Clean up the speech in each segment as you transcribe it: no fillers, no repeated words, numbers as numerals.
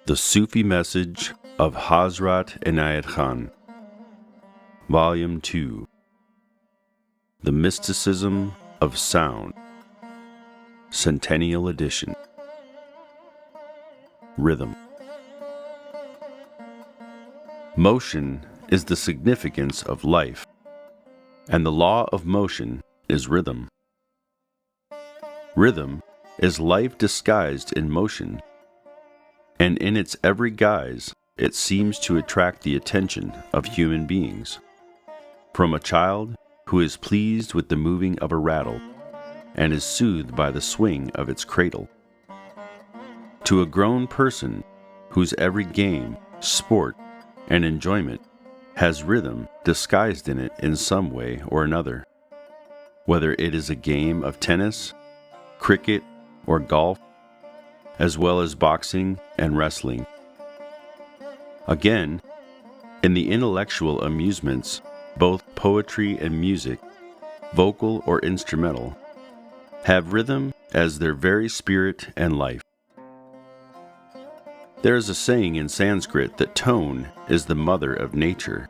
The Sufi Message of Hazrat Inayat Khan, Volume 2, The Mysticism of Sound, Centennial Edition. Rhythm. Motion is the significance of life, and the law of motion is rhythm. Rhythm is life disguised in motion, and in its every guise it seems to attract the attention of human beings. From a child who is pleased with the moving of a rattle and is soothed by the swing of its cradle, to a grown person whose every game, sport, and enjoyment has rhythm disguised in it in some way or another, whether it is a game of tennis, cricket, or golf, as well as boxing and wrestling. Again, in the intellectual amusements, both poetry and music, vocal or instrumental, have rhythm as their very spirit and life. There is a saying in Sanskrit that tone is the mother of nature,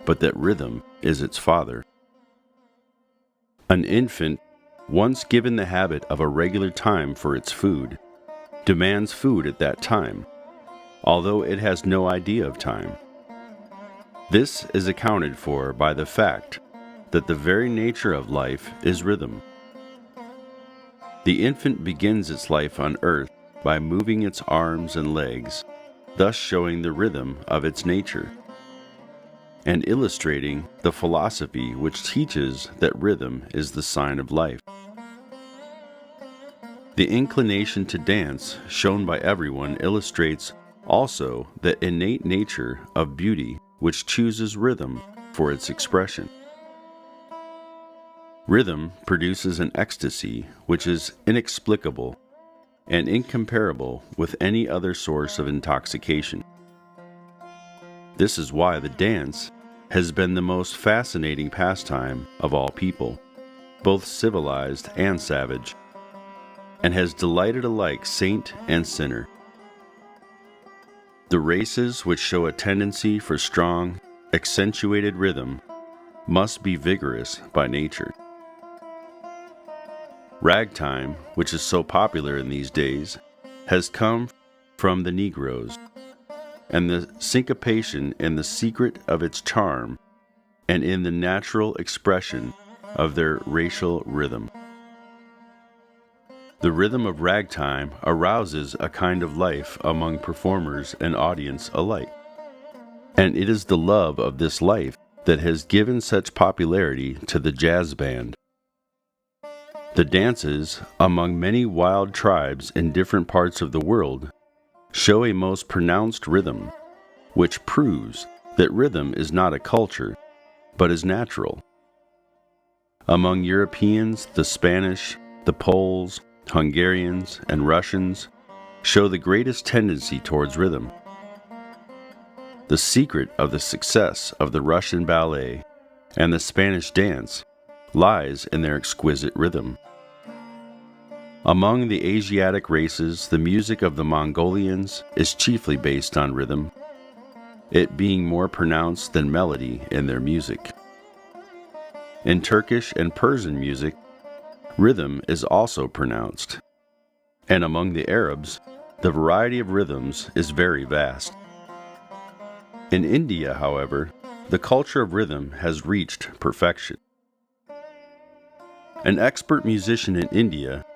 but that rhythm is its father. An infant, once given the habit of a regular time for its food, demands food at that time, although it has no idea of time. This is accounted for by the fact that the very nature of life is rhythm. The infant begins its life on earth by moving its arms and legs, thus showing the rhythm of its nature, and illustrating the philosophy which teaches that rhythm is the sign of life. The inclination to dance shown by everyone illustrates also that innate nature of beauty which chooses rhythm for its expression. Rhythm produces an ecstasy which is inexplicable and incomparable with any other source of intoxication. This is why the dance has been the most fascinating pastime of all people, both civilized and savage, and has delighted alike saint and sinner. The races which show a tendency for strong, accentuated rhythm must be vigorous by nature. Ragtime, which is so popular in these days, has come from the Negroes, and the syncopation in the secret of its charm and in the natural expression of their racial rhythm. The rhythm of ragtime arouses a kind of life among performers and audience alike, and it is the love of this life that has given such popularity to the jazz band. The dances among many wild tribes in different parts of the world show a most pronounced rhythm, which proves that rhythm is not a culture, but is natural. Among Europeans, the Spanish, the Poles, Hungarians, and Russians show the greatest tendency towards rhythm. The secret of the success of the Russian ballet and the Spanish dance lies in their exquisite rhythm. Among the Asiatic races, the music of the Mongolians is chiefly based on rhythm, it being more pronounced than melody in their music. In Turkish and Persian music, rhythm is also pronounced, and among the Arabs, the variety of rhythms is very vast. In India, however, the culture of rhythm has reached perfection. An expert musician in India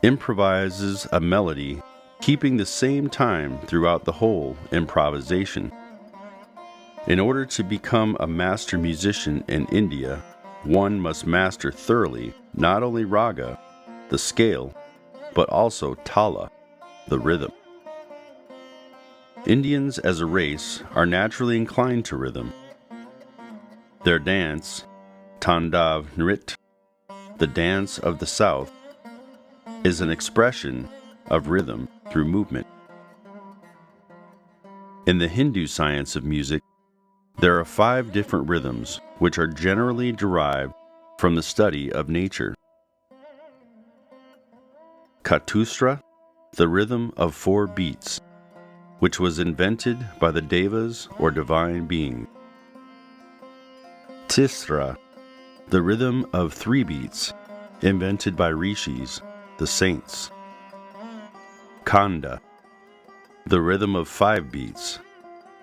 improvises a melody, keeping the same time throughout the whole improvisation. In order to become a master musician in India, one must master thoroughly not only raga, the scale, but also tala, the rhythm. Indians as a race are naturally inclined to rhythm. Their dance, Tandav Nrit, the dance of the South, is an expression of rhythm through movement. In the Hindu science of music, there are 5 different rhythms which are generally derived from the study of nature. Chatusra, the rhythm of 4 beats, which was invented by the Devas or divine being. Tisra, the rhythm of 3 beats, invented by rishis, the saints. Khanda, the rhythm of 5 beats,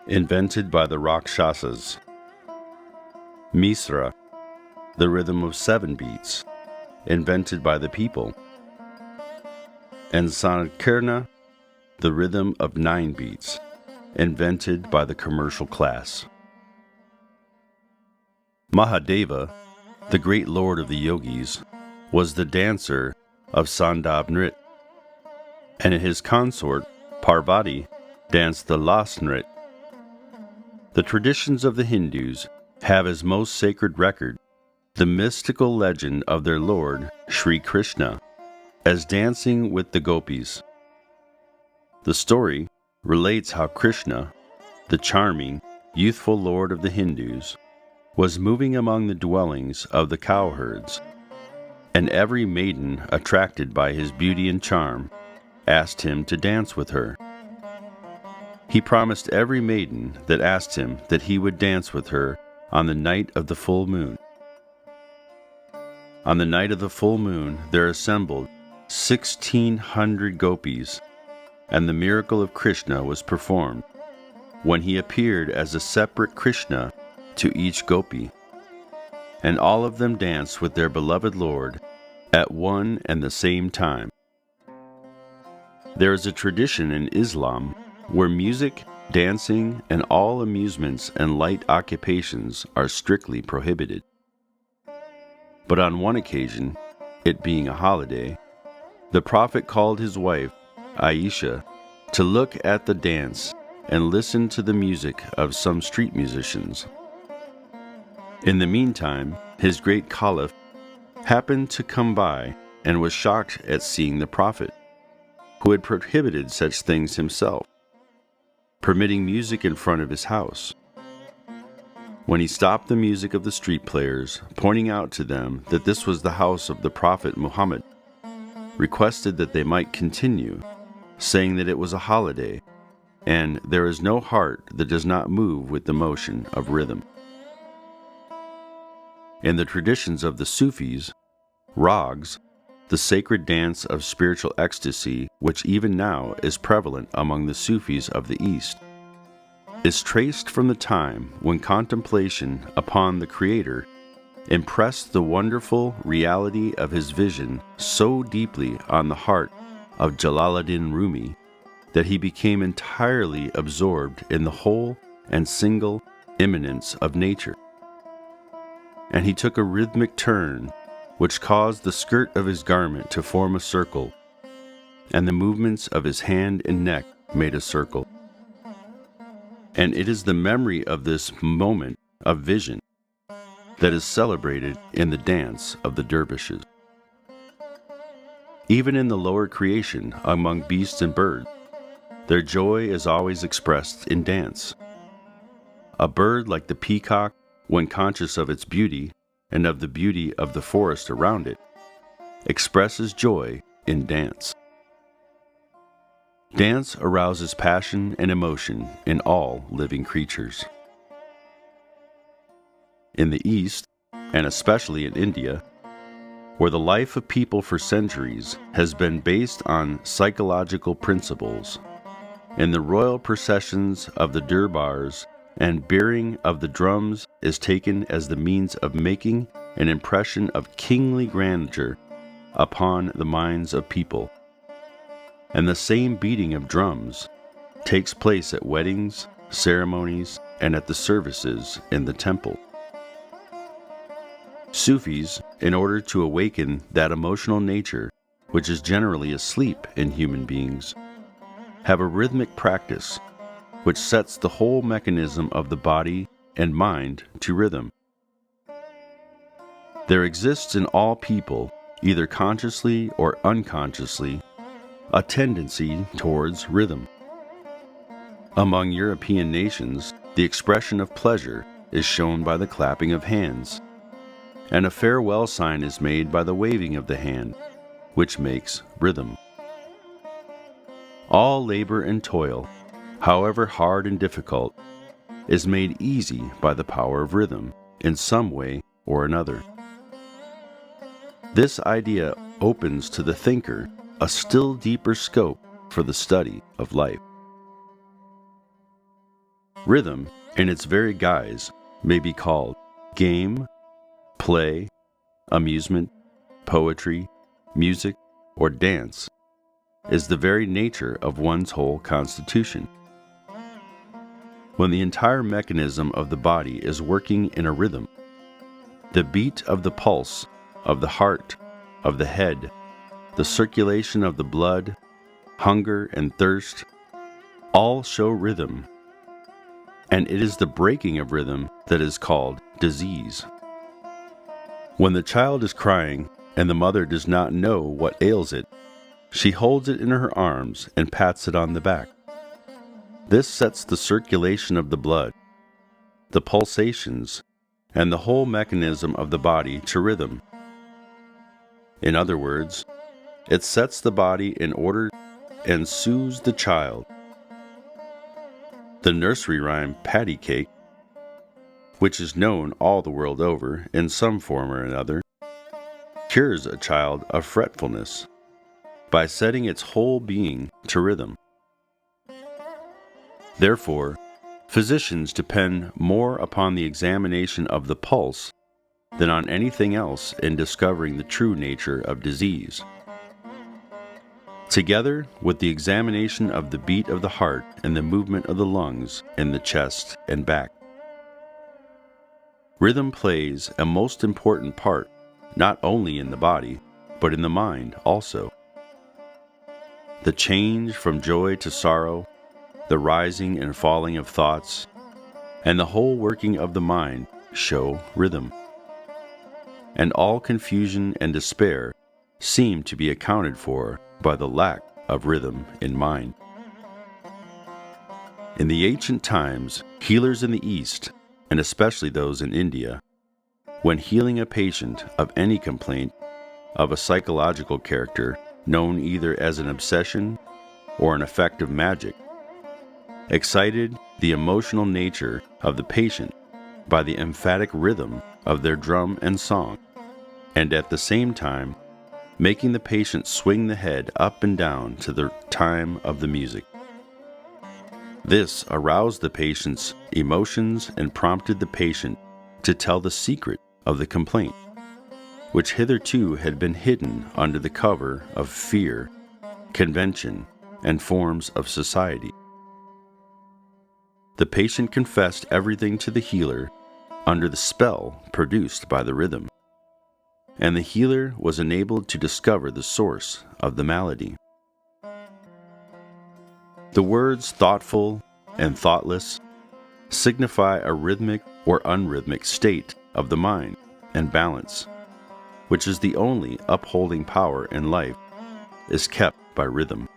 invented by the Rakshasas. Misra, the rhythm of 7 beats, invented by the people. And Sankirna, the rhythm of 9 beats, invented by the commercial class. Mahadeva, the great lord of the yogis, was the dancer of Sandab Nrit, and his consort, Parvati, danced the Las Nrit. The traditions of the Hindus have as most sacred record the mystical legend of their Lord, Sri Krishna, as dancing with the gopis. The story relates how Krishna, the charming, youthful lord of the Hindus, was moving among the dwellings of the cowherds, and every maiden attracted by his beauty and charm asked him to dance with her. He promised every maiden that asked him that he would dance with her on the night of the full moon. On the night of the full moon there assembled 1,600 gopis, and the miracle of Krishna was performed, when he appeared as a separate Krishna to each gopi, and all of them danced with their beloved Lord at one and the same time. There is a tradition in Islam where music, dancing, and all amusements and light occupations are strictly prohibited. But on one occasion, it being a holiday, the Prophet called his wife, Aisha, to look at the dance and listen to the music of some street musicians. In the meantime, his great Caliph happened to come by and was shocked at seeing the Prophet, who had prohibited such things himself, permitting music in front of his house. When he stopped the music of the street players, pointing out to them that this was the house of the Prophet Muhammad, requested that they might continue, saying that it was a holiday, and there is no heart that does not move with the motion of rhythm. In the traditions of the Sufis, rags, the sacred dance of spiritual ecstasy, which even now is prevalent among the Sufis of the East, is traced from the time when contemplation upon the Creator impressed the wonderful reality of his vision so deeply on the heart of Jalaluddin Rumi that he became entirely absorbed in the whole and single immanence of nature. And he took a rhythmic turn which caused the skirt of his garment to form a circle, and the movements of his hand and neck made a circle. And it is the memory of this moment of vision that is celebrated in the dance of the dervishes. Even in the lower creation among beasts and birds, their joy is always expressed in dance. A bird like the peacock, when conscious of its beauty and of the beauty of the forest around it, expresses joy in dance. Dance arouses passion and emotion in all living creatures. In the East, and especially in India, where the life of people for centuries has been based on psychological principles, in the royal processions of the durbars and bearing of the drums is taken as the means of making an impression of kingly grandeur upon the minds of people. And the same beating of drums takes place at weddings, ceremonies, and at the services in the temple. Sufis, in order to awaken that emotional nature which is generally asleep in human beings, have a rhythmic practice which sets the whole mechanism of the body and mind to rhythm. There exists in all people, either consciously or unconsciously, a tendency towards rhythm. Among European nations, the expression of pleasure is shown by the clapping of hands, and a farewell sign is made by the waving of the hand, which makes rhythm. All labor and toil, however hard and difficult, is made easy by the power of rhythm in some way or another. This idea opens to the thinker a still deeper scope for the study of life. Rhythm, in its very guise, may be called game, play, amusement, poetry, music, or dance, is the very nature of one's whole constitution. When the entire mechanism of the body is working in a rhythm, the beat of the pulse, of the heart, of the head, the circulation of the blood, hunger and thirst, all show rhythm, and it is the breaking of rhythm that is called disease. When the child is crying and the mother does not know what ails it, she holds it in her arms and pats it on the back. This sets the circulation of the blood, the pulsations, and the whole mechanism of the body to rhythm. In other words, it sets the body in order and soothes the child. The nursery rhyme patty cake, which is known all the world over in some form or another, cures a child of fretfulness by setting its whole being to rhythm. Therefore, physicians depend more upon the examination of the pulse than on anything else in discovering the true nature of disease. Together with the examination of the beat of the heart and the movement of the lungs in the chest and back. Rhythm plays a most important part, not only in the body, but in the mind also. The change from joy to sorrow, the rising and falling of thoughts, and the whole working of the mind show rhythm. And all confusion and despair seem to be accounted for by the lack of rhythm in mind. In the ancient times, healers in the East, and especially those in India, when healing a patient of any complaint of a psychological character known either as an obsession or an effect of magic, excited the emotional nature of the patient by the emphatic rhythm of their drum and song, and at the same time making the patient swing the head up and down to the time of the music. This aroused the patient's emotions and prompted the patient to tell the secret of the complaint, which hitherto had been hidden under the cover of fear, convention, and forms of society. The patient confessed everything to the healer under the spell produced by the rhythm, and the healer was enabled to discover the source of the malady. The words thoughtful and thoughtless signify a rhythmic or unrhythmic state of the mind and balance, which is the only upholding power in life, is kept by rhythm.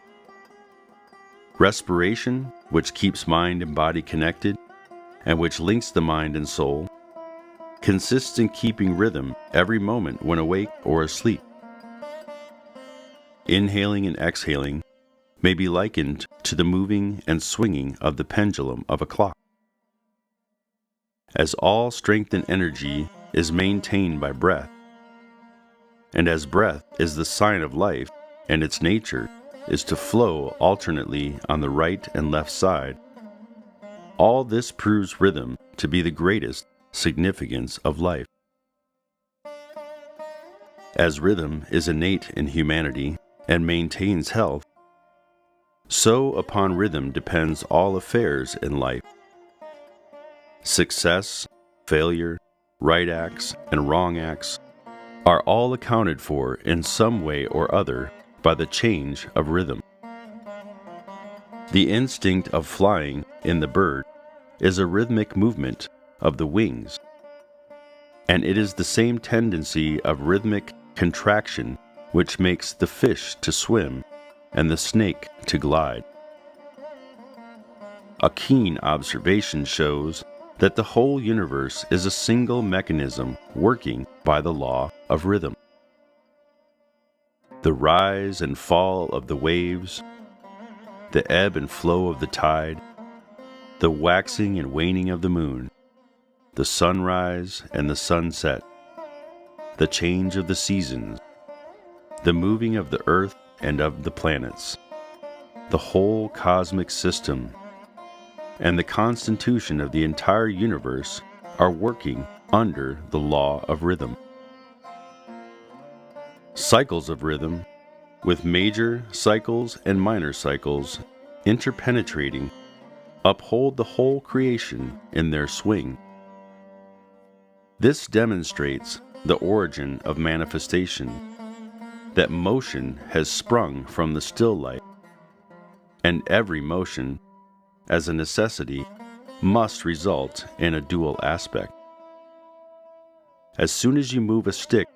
Respiration, which keeps mind and body connected, and which links the mind and soul, consists in keeping rhythm every moment when awake or asleep. Inhaling and exhaling may be likened to the moving and swinging of the pendulum of a clock. As all strength and energy is maintained by breath, and as breath is the sign of life and its nature is to flow alternately on the right and left side, all this proves rhythm to be the greatest significance of life. As rhythm is innate in humanity and maintains health, so upon rhythm depends all affairs in life. Success, failure, right acts, and wrong acts are all accounted for in some way or other by the change of rhythm. The instinct of flying in the bird is a rhythmic movement of the wings, and it is the same tendency of rhythmic contraction which makes the fish to swim and the snake to glide. A keen observation shows that the whole universe is a single mechanism working by the law of rhythm. The rise and fall of the waves, the ebb and flow of the tide, the waxing and waning of the moon, the sunrise and the sunset, the change of the seasons, the moving of the earth and of the planets, the whole cosmic system, and the constitution of the entire universe are working under the law of rhythm. Cycles of rhythm, with major cycles and minor cycles interpenetrating, uphold the whole creation in their swing. This demonstrates the origin of manifestation, that motion has sprung from the still life, and every motion, as a necessity, must result in a dual aspect. As soon as you move a stick,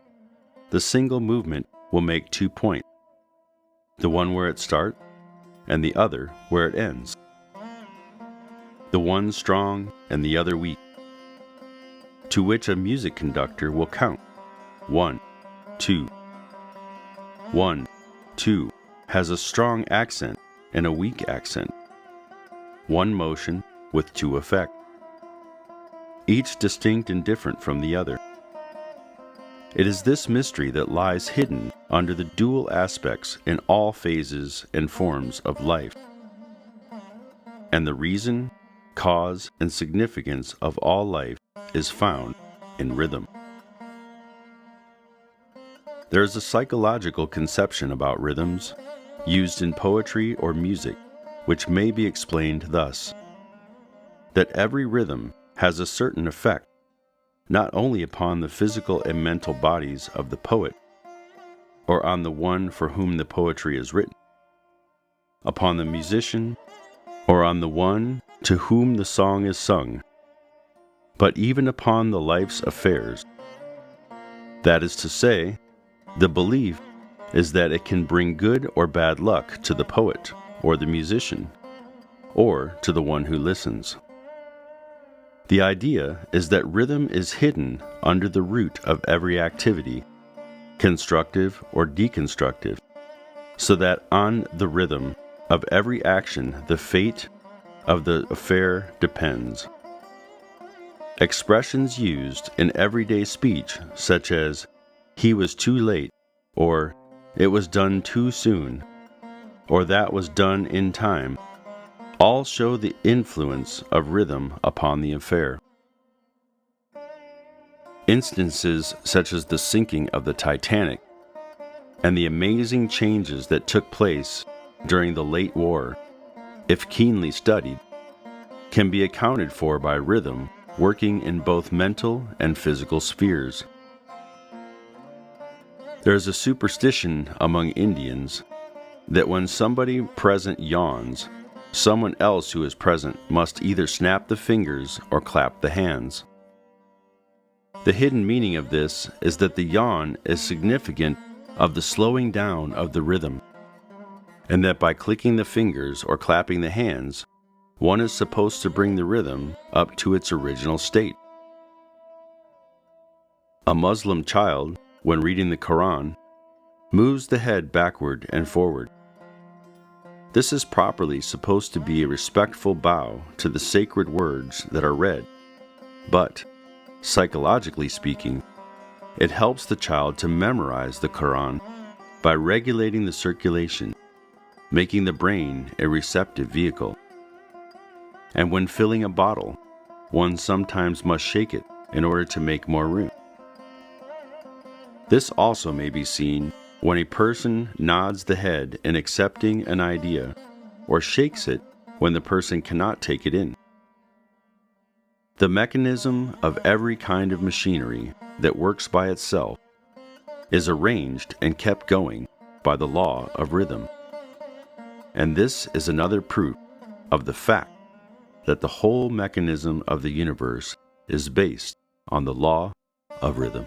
the single movement will make 2 points, the one where it starts and the other where it ends, the one strong and the other weak, to which a music conductor will count 1, 2. 1, 2 has a strong accent and a weak accent, one motion with 2 effects, each distinct and different from the other. It is this mystery that lies hidden under the dual aspects in all phases and forms of life, and the reason, cause, and significance of all life is found in rhythm. There is a psychological conception about rhythms used in poetry or music, which may be explained thus: that every rhythm has a certain effect, not only upon the physical and mental bodies of the poet, or on the one for whom the poetry is written, upon the musician, or on the one to whom the song is sung, but even upon the life's affairs. That is to say, the belief is that it can bring good or bad luck to the poet or the musician, or to the one who listens. The idea is that rhythm is hidden under the root of every activity, constructive or deconstructive, so that on the rhythm of every action the fate of the affair depends. Expressions used in everyday speech, such as "he was too late," or "it was done too soon," or "that was done in time," all show the influence of rhythm upon the affair. Instances such as the sinking of the Titanic and the amazing changes that took place during the late war, if keenly studied, can be accounted for by rhythm working in both mental and physical spheres. There is a superstition among Indians that when somebody present yawns, someone else who is present must either snap the fingers or clap the hands. The hidden meaning of this is that the yawn is significant of the slowing down of the rhythm, and that by clicking the fingers or clapping the hands, one is supposed to bring the rhythm up to its original state. A Muslim child, when reading the Quran, moves the head backward and forward. This is properly supposed to be a respectful bow to the sacred words that are read, but, psychologically speaking, it helps the child to memorize the Quran by regulating the circulation, making the brain a receptive vehicle. And when filling a bottle, one sometimes must shake it in order to make more room. This also may be seen when a person nods the head in accepting an idea, or shakes it when the person cannot take it in. The mechanism of every kind of machinery that works by itself is arranged and kept going by the law of rhythm. And this is another proof of the fact that the whole mechanism of the universe is based on the law of rhythm.